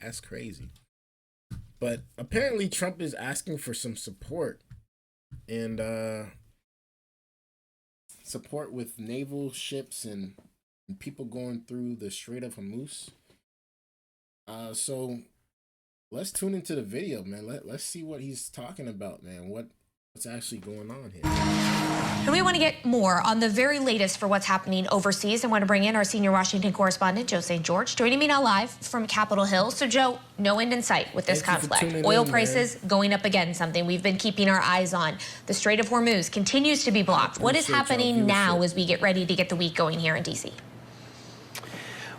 That's crazy. But apparently Trump is asking for some support and support with naval ships and people going through the Strait of Hormuz. So let's tune into the video, man. Let's see what he's talking about, man. What's actually going on here? And we want to get more on the very latest for what's happening overseas. I want to bring in our senior Washington correspondent, Joe St. George, joining me now live from Capitol Hill. So, Joe, no end in sight with this conflict. Oil prices going up again, something we've been keeping our eyes on. The Strait of Hormuz continues to be blocked. What is happening now as we get ready to get the week going here in D.C.?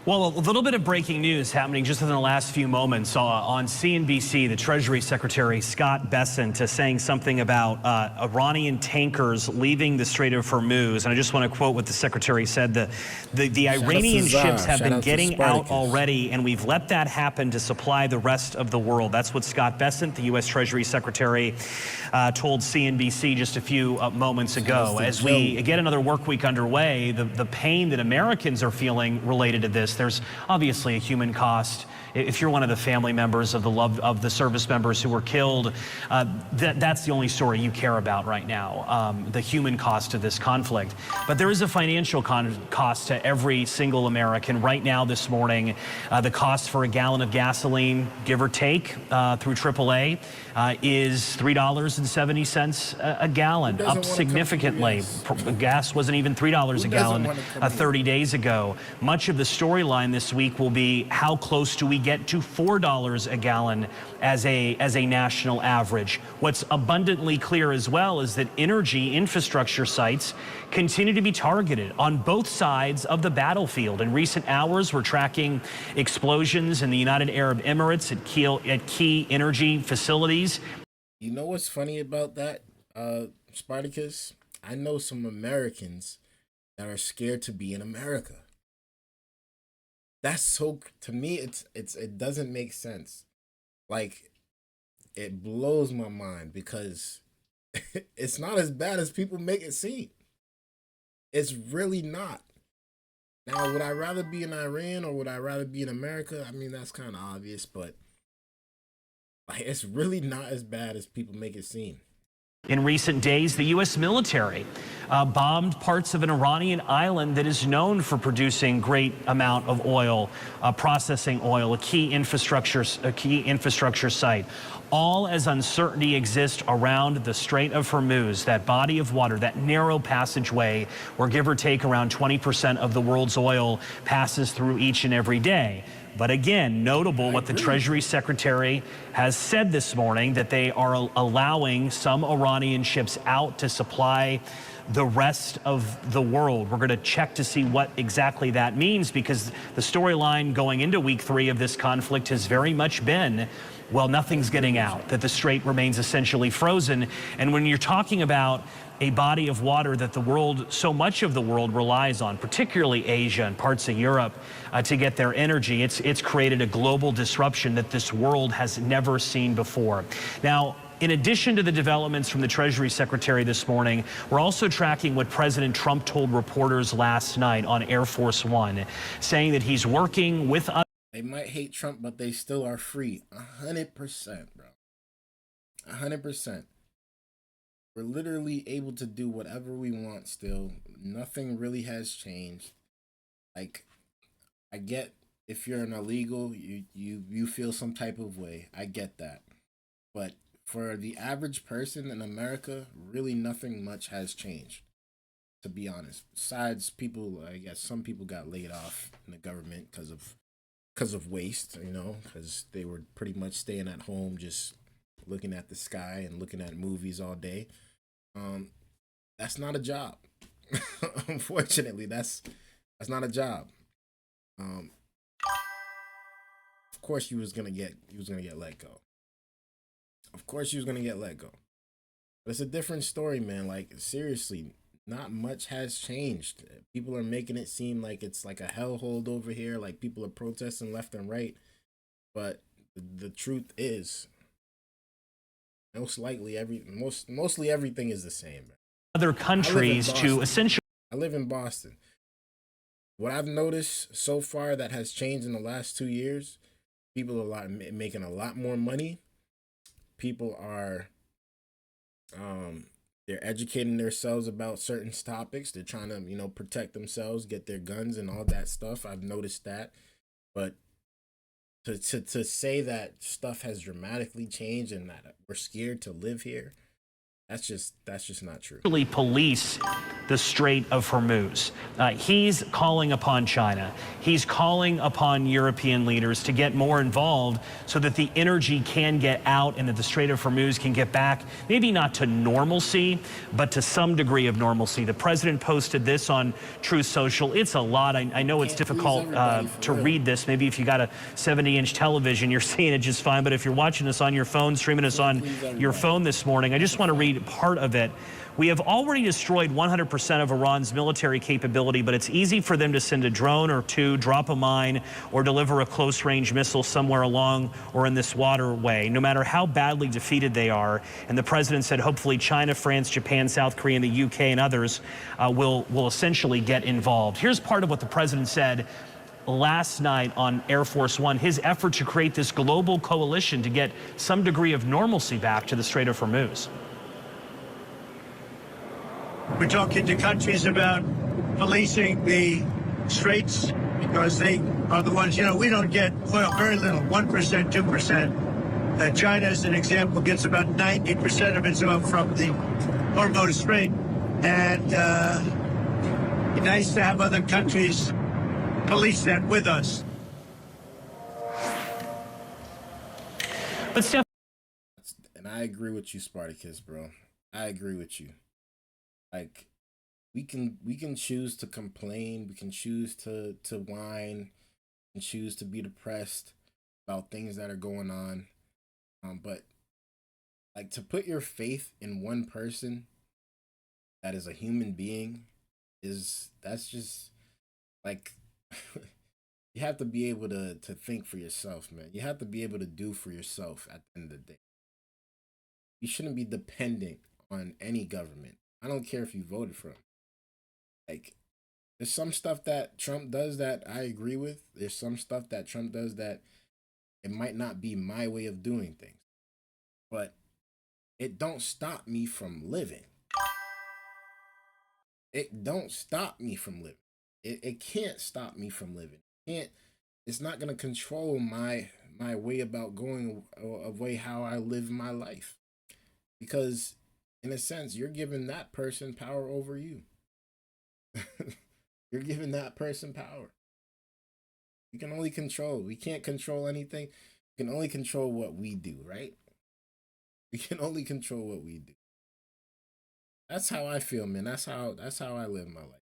Well, a little bit of breaking news happening just within the last few moments. On CNBC, the Treasury Secretary Scott Bessent is saying something about Iranian tankers leaving the Strait of Hormuz. And I just want to quote what the Secretary said. The Iranian ships have been getting out already, and we've let that happen to supply the rest of the world. That's what Scott Bessent, the U.S. Treasury Secretary, told CNBC just a few moments ago. As we get another work week underway, the pain that Americans are feeling related to this, there's obviously a human cost. If you're one of the family members of the service members who were killed, that's the only story you care about right now, the human cost of this conflict. But there is a financial cost to every single American. Right now, this morning, the cost for a gallon of gasoline, give or take, through AAA, is $3.70 a gallon, up significantly. Gas wasn't even $3 a gallon 30 days ago. Much of the storyline this week will be how close do we get to $4 a gallon as a national average. What's abundantly clear as well is that energy infrastructure sites continue to be targeted on both sides of the battlefield. In recent hours, we're tracking explosions in the United Arab Emirates at key energy facilities. You know what's funny about that, Spartacus? I know some Americans that are scared to be in America. That's so, to me, it doesn't make sense. Like, it blows my mind because it's not as bad as people make it seem. It's really not. Now, would I rather be in Iran or would I rather be in America? I mean, that's kind of obvious, but like, it's really not as bad as people make it seem. In recent days, the U.S. military bombed parts of an Iranian island that is known for producing great amount of oil, processing oil, a key infrastructure site. All as uncertainty exists around the Strait of Hormuz, that body of water, that narrow passageway where give or take around 20% of the world's oil passes through each and every day. But again, notable what the Treasury Secretary has said this morning, that they are allowing some Iranian ships out to supply the rest of the world. We're going to check to see what exactly that means, because the storyline going into week 3 of this conflict has very much been, well, nothing's getting out, that the strait remains essentially frozen. And when you're talking about a body of water that the world, so much of the world relies on, particularly Asia and parts of Europe, to get their energy, it's created a global disruption that this world has never seen before. Now, in addition to the developments from the Treasury Secretary this morning, we're also tracking what President Trump told reporters last night on Air Force One, saying that he's working with us. They might hate Trump, but they still are free. 100%, bro. 100%. We're literally able to do whatever we want still. Nothing really has changed. Like, I get if you're an illegal, you feel some type of way. I get that. But for the average person in America, really nothing much has changed, to be honest. Besides people, I guess some people got laid off in the government because of waste, you know, because they were pretty much staying at home just looking at the sky and looking at movies all day. That's not a job. Unfortunately, that's not a job. Of course he was gonna get let go. Of course he was gonna get let go. But it's a different story, man. Like, seriously, not much has changed. People are making it seem like it's like a hellhole over here, like people are protesting left and right. But the truth is, mostly everything is the same. Other countries to essentially. I live in Boston. What I've noticed so far that has changed in the last 2 years People making a lot more money. People are they're educating themselves about certain topics. They're trying to, protect themselves, get their guns and all that stuff. I've noticed that. But to say that stuff has dramatically changed and that we're scared to live here, that's just not true. Police the Strait of Hormuz. He's calling upon China. He's calling upon European leaders to get more involved so that the energy can get out and that the Strait of Hormuz can get back, maybe not to normalcy, but to some degree of normalcy. The president posted this on Truth Social. It's a lot. I know it's difficult to read this. Maybe if you got a 70-inch television, you're seeing it just fine. But if you're watching us on your phone, streaming us on your phone this morning, I just want to read part of it. We have already destroyed 100% of Iran's military capability, but it's easy for them to send a drone or two, drop a mine, or deliver a close-range missile somewhere along or in this waterway, no matter how badly defeated they are. And the president said hopefully China, France, Japan, South Korea, and the UK and others will essentially get involved. Here's part of what the president said last night on Air Force One, his effort to create this global coalition to get some degree of normalcy back to the Strait of Hormuz. We're talking to countries about policing the straits because they are the ones, we don't get oil, very little, 1%, 2%. China, as an example, gets about 90% of its oil from the Hormuz Strait. And it's nice to have other countries police that with us. But Steph, and I agree with you, Spartacus, bro. I agree with you. Like, we can choose to complain, we can choose to whine, and choose to be depressed about things that are going on. But like, to put your faith in one person that is a human being that's just like you have to be able to think for yourself, man. You have to be able to do for yourself at the end of the day. You shouldn't be dependent on any government. I don't care if you voted for him. Like, there's some stuff that Trump does that I agree with. There's some stuff that Trump does that it might not be my way of doing things. But it don't stop me from living. It don't stop me from living. It can't stop me from living. It's not gonna control my way about going away how I live my life. Because in a sense, you're giving that person power over you. You're giving that person power. You can only control. We can't control anything. We can only control what we do, right? We can only control what we do. That's how I feel, man. That's how I live my life.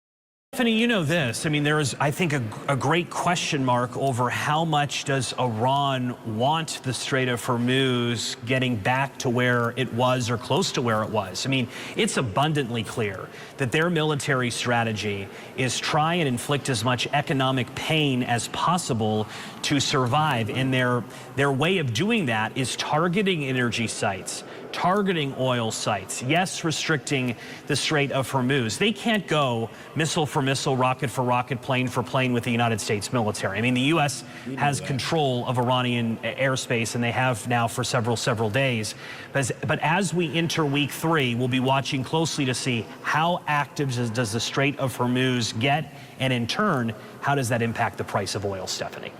Stephanie, you know this. I mean, there is, I think, a great question mark over how much does Iran want the Strait of Hormuz getting back to where it was or close to where it was. I mean, it's abundantly clear that their military strategy is try and inflict as much economic pain as possible to survive. And their way of doing that is targeting energy sites, targeting oil sites, yes, restricting the Strait of Hormuz. They can't go missile for missile, rocket for rocket, plane for plane with the United States military. I mean, the U.S. has control of Iranian airspace, and they have now for several days. But as we enter week 3, we'll be watching closely to see how active does the Strait of Hormuz get, and in turn, how does that impact the price of oil, Stephanie?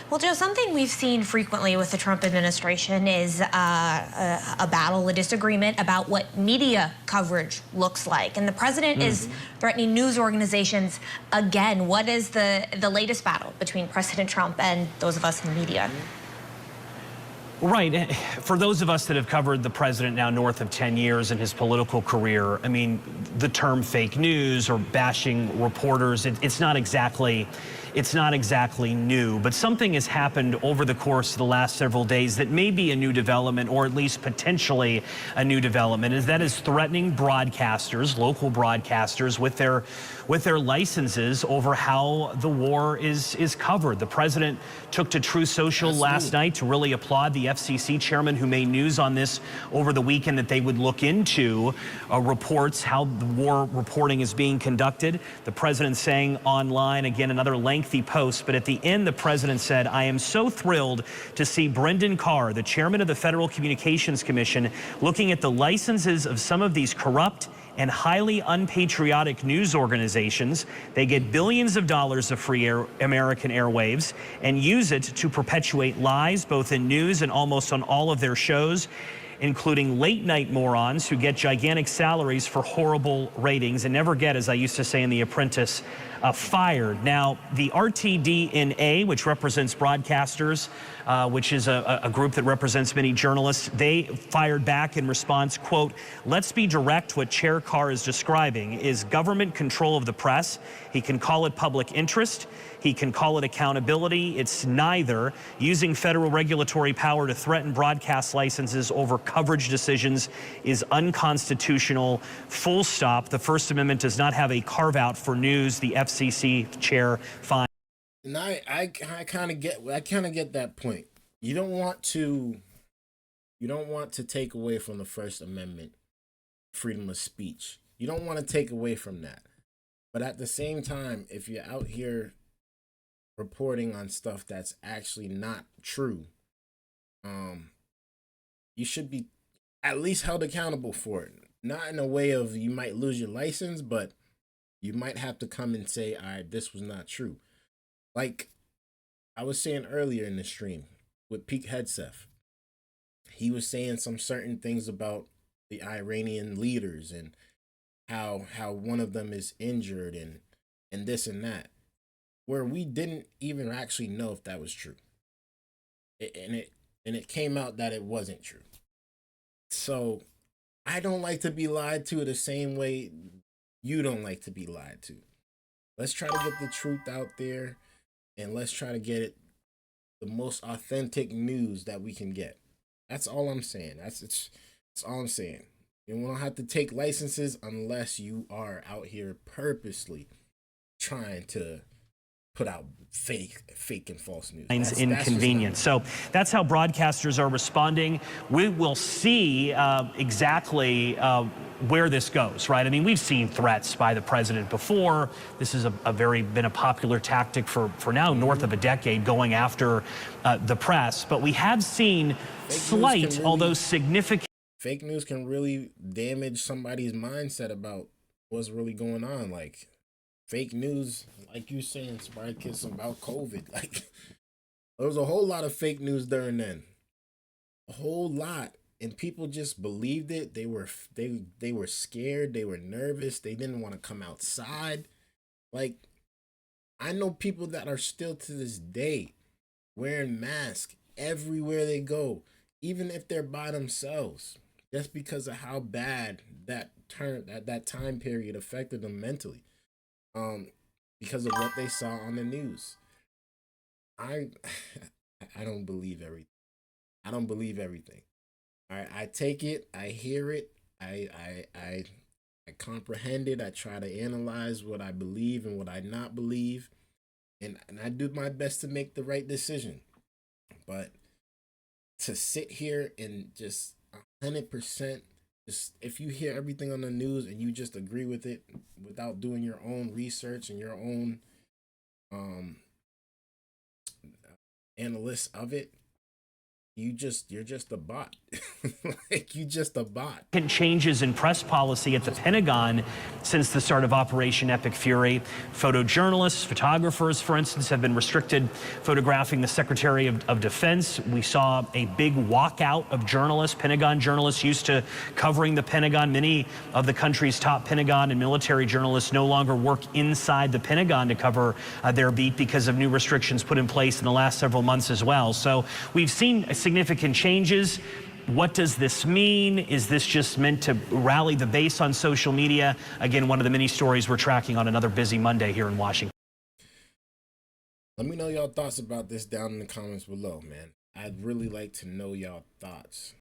Well, Joe, something we've seen frequently with the Trump administration is a battle, a disagreement about what media coverage looks like. And the president is threatening news organizations again. What is the latest battle between President Trump and those of us in the media? Right. For those of us that have covered the president now north of 10 years in his political career, I mean, the term fake news or bashing reporters, it's not exactly new, but something has happened over the course of the last several days that may be a new development, or at least potentially a new development, is that is threatening broadcasters, local broadcasters, with their licenses over how the war is covered. The president took to Truth Social last night to really applaud the FCC chairman who made news on this over the weekend, that they would look into reports, how the war reporting is being conducted. The president saying online, again, another lengthy lengthy post, but at the end, the president said, "I am so thrilled to see Brendan Carr, the chairman of the Federal Communications Commission, looking at the licenses of some of these corrupt and highly unpatriotic news organizations. They get billions of dollars of free American airwaves and use it to perpetuate lies, both in news and almost on all of their shows, including late-night morons who get gigantic salaries for horrible ratings and never get, as I used to say in The Apprentice, fired." Now, the RTDNA, which represents broadcasters, which is a group that represents many journalists, they fired back in response, quote, "Let's be direct, what Chair Carr is describing is government control of the press. He can call it public interest. He can call it accountability. It's neither. Using federal regulatory power to threaten broadcast licenses over coverage decisions is unconstitutional. Full stop. The First Amendment does not have a carve-out for news," the FCC chair finds. And I kind of get that point. You don't want to take away from the First Amendment freedom of speech. You don't want to take away from that. But at the same time, if you're out here reporting on stuff that's actually not true, you should be at least held accountable for it. Not in a way of you might lose your license, but you might have to come and say, all right, this was not true. Like I was saying earlier in the stream with Pete Hegseth, he was saying some certain things about the Iranian leaders and how one of them is injured and this and that, where we didn't even actually know if that was true. And it came out that it wasn't true. So I don't like to be lied to the same way you don't like to be lied to. Let's try to get the truth out there, and let's try to get it the most authentic news that we can get. That's all I'm saying. That's all I'm saying. You don't have to take licenses unless you are out here purposely trying to put out fake and false news. That's inconvenient. So that's how broadcasters are responding. We will see exactly where this goes, right? I mean, we've seen threats by the president before. This has been a popular tactic for now north of a decade, going after the press. But we have seen slight, although significant. Fake news can really damage somebody's mindset about what's really going on. Like fake news, like you saying, Spartacus, about COVID. Like there was a whole lot of fake news during then, a whole lot, and people just believed it. They were scared. They were nervous. They didn't want to come outside. Like I know people that are still to this day wearing masks everywhere they go, even if they're by themselves, just because of how bad that time period affected them mentally. Because of what they saw on the news. I don't believe everything. I don't believe everything. I take it, I hear it, I comprehend it, I try to analyze what I believe and what I not believe, and I do my best to make the right decision. But to sit here and just 100%, just if you hear everything on the news and you just agree with it without doing your own research and your own analysis of it, you're just a bot. Like you just a bot. Changes in press policy at the Pentagon since the start of Operation Epic Fury. Photojournalists, photographers, for instance, have been restricted photographing the Secretary of Defense. We saw a big walkout of journalists, Pentagon journalists used to covering the Pentagon. Many of the country's top Pentagon and military journalists no longer work inside the Pentagon to cover their beat because of new restrictions put in place in the last several months as well. So we've seen significant changes. What does this mean? Is this just meant to rally the base on social media? Again, one of the many stories we're tracking on another busy Monday here in Washington. Let me know y'all thoughts about this down in the comments below, man. I'd really like to know y'all thoughts.